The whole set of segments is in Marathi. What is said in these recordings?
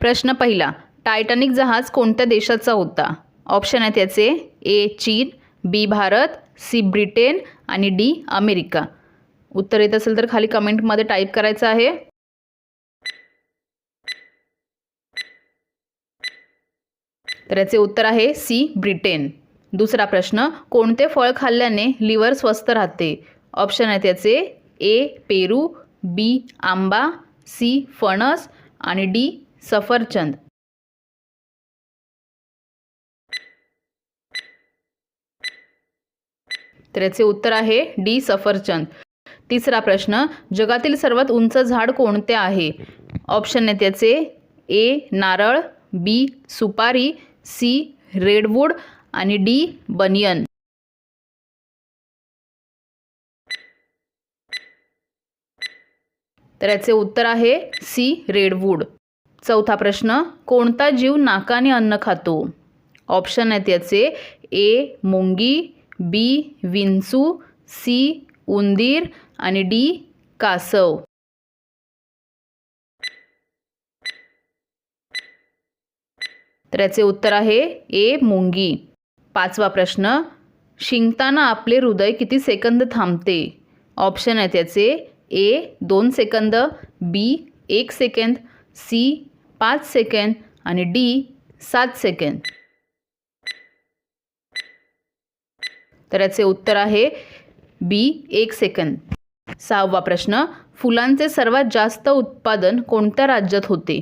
प्रश्न पहिला, टायटॅनिक जहाज कोणत्या देशाचा होता? ऑप्शन आहेत याचे ए चीन, बी भारत, सी ब्रिटन आणि डी अमेरिका. उत्तर येत असेल तर खाली कमेंटमध्ये टाईप करायचं आहे. तर याचे उत्तर आहे सी ब्रिटन. दुसरा प्रश्न, कोणते फळ खाल्ल्याने लिव्हर स्वस्थ राहते? ऑप्शन आहेत याचे ए पेरू, बी आंबा, सी फणस आणि डी सफरचंद. तर याचे उत्तर आहे डी सफरचंद. तिसरा प्रश्न, जगातील सर्वात उंच झाड कोणते आहे? ऑप्शन आहेत याचे ए नारळ, बी सुपारी, सी रेडवूड आणि डी बनियन. तर याचे उत्तर आहे सी रेडवूड. चौथा प्रश्न, कोणता जीव नाकाने अन्न खातो? ऑप्शन आहेत याचे ए मुंगी, बी विंचू, सी उंदीर आणि डी कासव. तर याचे उत्तर आहे ए मुंगी. पाचवा प्रश्न, शिंकताना आपले हृदय किती सेकंद थांबते? ऑप्शन आहेत याचे ए 2 सेकंद, बी 1 सेकंद, सी 5 सेकंद आणि डी 7 सेकंद. तर याचे उत्तर आहे बी 1 सेकंद. सहावा प्रश्न, फुलांचे सर्वात जास्त उत्पादन कोणत्या राज्यात होते?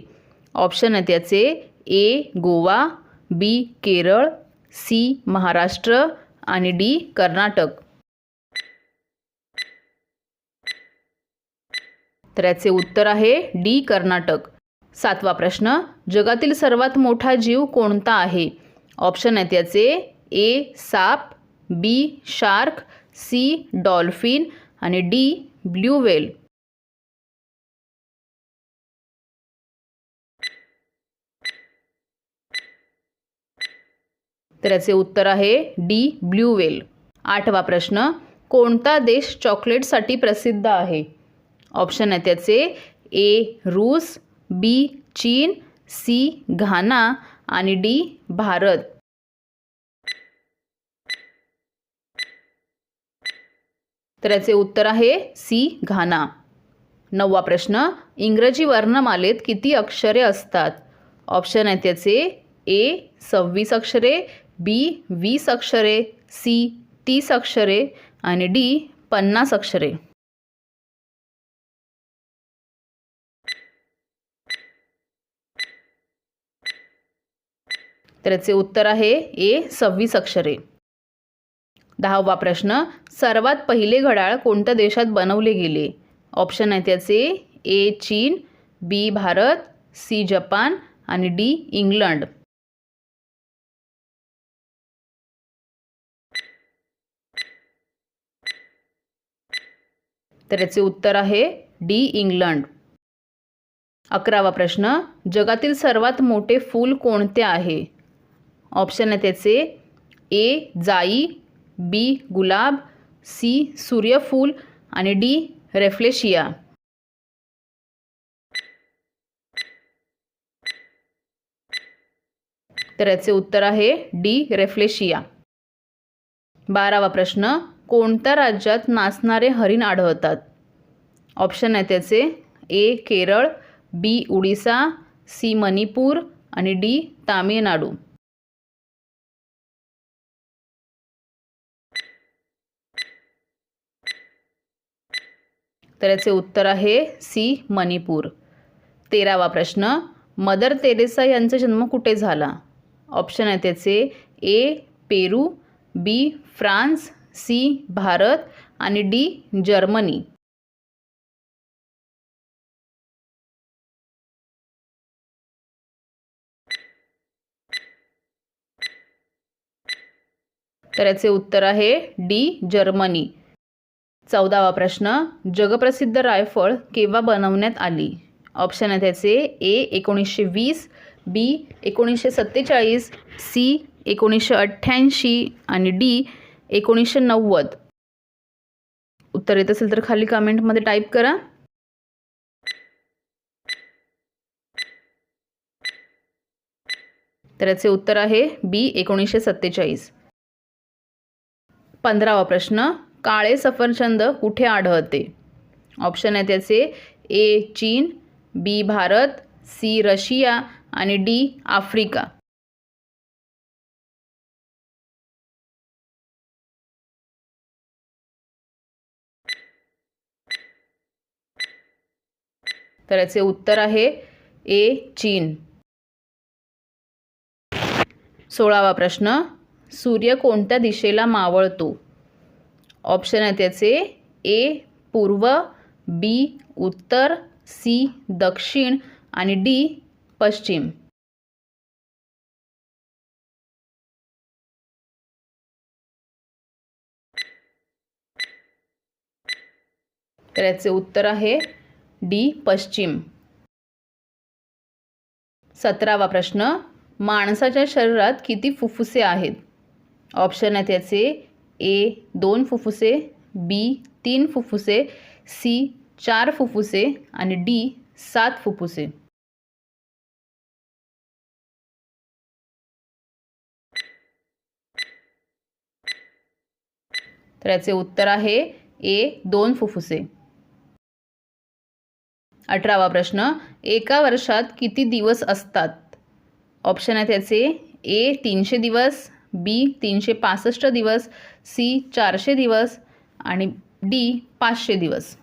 ऑप्शन आहेत याचे ए गोवा, बी केरळ, सी महाराष्ट्र आणि डी कर्नाटक. तर याचे उत्तर आहे डी कर्नाटक. सातवा प्रश्न, जगातील सर्वात मोठा जीव कोणता आहे? ऑप्शन आहेत याचे ए साप, बी शार्क, सी डॉल्फिन आणि डी ब्ल्यू व्हेल. तर याचे उत्तर आहे डी ब्ल्यू व्हेल. आठवा प्रश्न, कोणता देश चॉकलेटसाठी प्रसिद्ध आहे? ऑप्शन आहेत याचे ए रूस, बी चीन, सी घाना आणि डी भारत. तर याचे उत्तर आहे सी घाना. नववा प्रश्न, इंग्रजी वर्णमालेत किती अक्षरे असतात? ऑप्शन आहेत याचे ए 26 अक्षरे, बी 20 अक्षरे, सी 30 अक्षरे आणि डी 50 अक्षरे. तर याचे उत्तर आहे ए 26 अक्षरे. दहावा प्रश्न, सर्वात पहिले घड्याळ कोणत्या देशात बनवले गेले? ऑप्शन आहेत याचे ए चीन, बी भारत, सी जपान आणि डी इंग्लंड. तर याचे उत्तर आहे डी इंग्लंड. 11वा प्रश्न, जगातील सर्वात मोठे फूल कोणते आहे? ऑप्शन आहेत याचे ए जाई, बी गुलाब, सी सूर्यफूल आणि डी रेफ्लेशिया. तर याचे उत्तर आहे डी रेफ्लेशिया. 12वा प्रश्न, कोणत्या राज्यात नाचणारे हरिण आढळतात? ऑप्शन आहेत याचे ए केरळ, बी उडीसा, सी मणिपूर आणि डी तामिळनाडू. तर याचे उत्तर आहे सी मणिपूर. 13वा प्रश्न, मदर तेरेसा यांचा जन्म कुठे झाला? ऑप्शन आहेत याचे ए पेरू, बी फ्रान्स, सी भारत आणि डी जर्मनी. तर याचे उत्तर आहे डी जर्मनी. 14वा प्रश्न, जगप्रसिद्ध रायफळ केव्हा बनवण्यात आली? ऑप्शन आहेत याचे ए 1920, बी 1947, सी 1988 आणि डी 1990. उत्तर येत असेल तर खाली कमेंटमध्ये टाईप करा. तर याचे उत्तर आहे बी 1947. 15वा प्रश्न, काळे सफरचंद कुठे आढळते? ऑप्शन आहे त्याचे ए चीन, बी भारत, सी रशिया आणि डी आफ्रिका. तर याचे उत्तर आहे ए चीन. 16वा प्रश्न, सूर्य कोणत्या दिशेला मावळतो? ऑप्शन आहे त्याचे ए पूर्व, बी उत्तर, सी दक्षिण आणि डी पश्चिम. तर याचे उत्तर आहे डी पश्चिम. 17वा प्रश्न, माणसाच्या शरीरात किती फुफ्फुसे आहेत? ऑप्शन आहे त्याचे ए 2 फुफ्फुसे, बी 3 फुफ्फुसे, सी 4 फुफ्फुसे आणि डी 7 फुफ्फुसे. तर याचे उत्तर आहे ए 2 फुफ्फुसे. 18वा प्रश्न, एका वर्षात किती दिवस असतात? ऑप्शन आहे त्याचे ए 300 दिवस, बी 365 दिवस, सी 400 दिवस आणि डी 500 दिवस.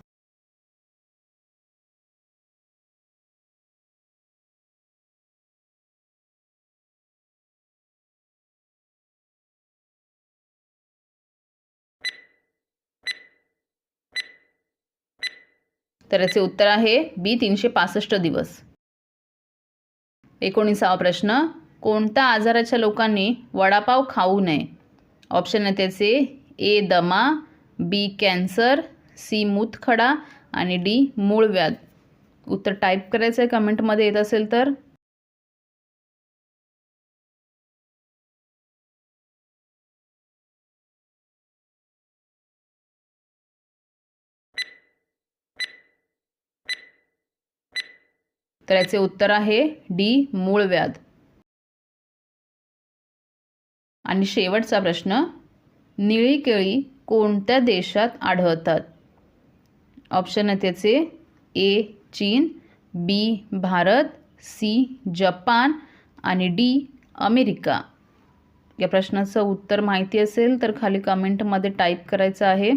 तर याचे उत्तर आहे बी 365 दिवस. 19वा प्रश्न, कोणत्या आजाराच्या लोकांनी वडापाव खाऊ नये? ऑप्शन आहे त्याचे ए दमा, बी कॅन्सर, सी मूतखडा आणि डी मूळव्याध. उत्तर टाईप करायचं आहे कमेंटमध्ये येत असेल तर. तर याचे उत्तर आहे डी मूळव्याध. आणि शेवटचा प्रश्न, निळी केळी कोणत्या देशात आढळतात? ऑप्शन आहे त्याचे ए चीन, बी भारत, सी जपान आणि डी अमेरिका. या प्रश्नाचं उत्तर माहिती असेल तर खाली कमेंटमध्ये टाईप करायचं आहे.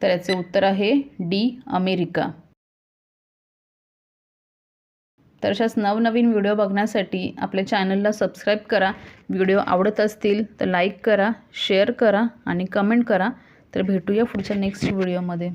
तर याचे उत्तर आहे डी अमेरिका. तर अशाच नवनवीन व्हिडिओ बघण्यासाठी आपल्या चॅनलला सबस्क्राईब करा. व्हिडिओ आवडत असतील तर लाईक करा, शेअर करा आणि कमेंट करा. तर भेटूया पुढच्या नेक्स्ट व्हिडिओमध्ये.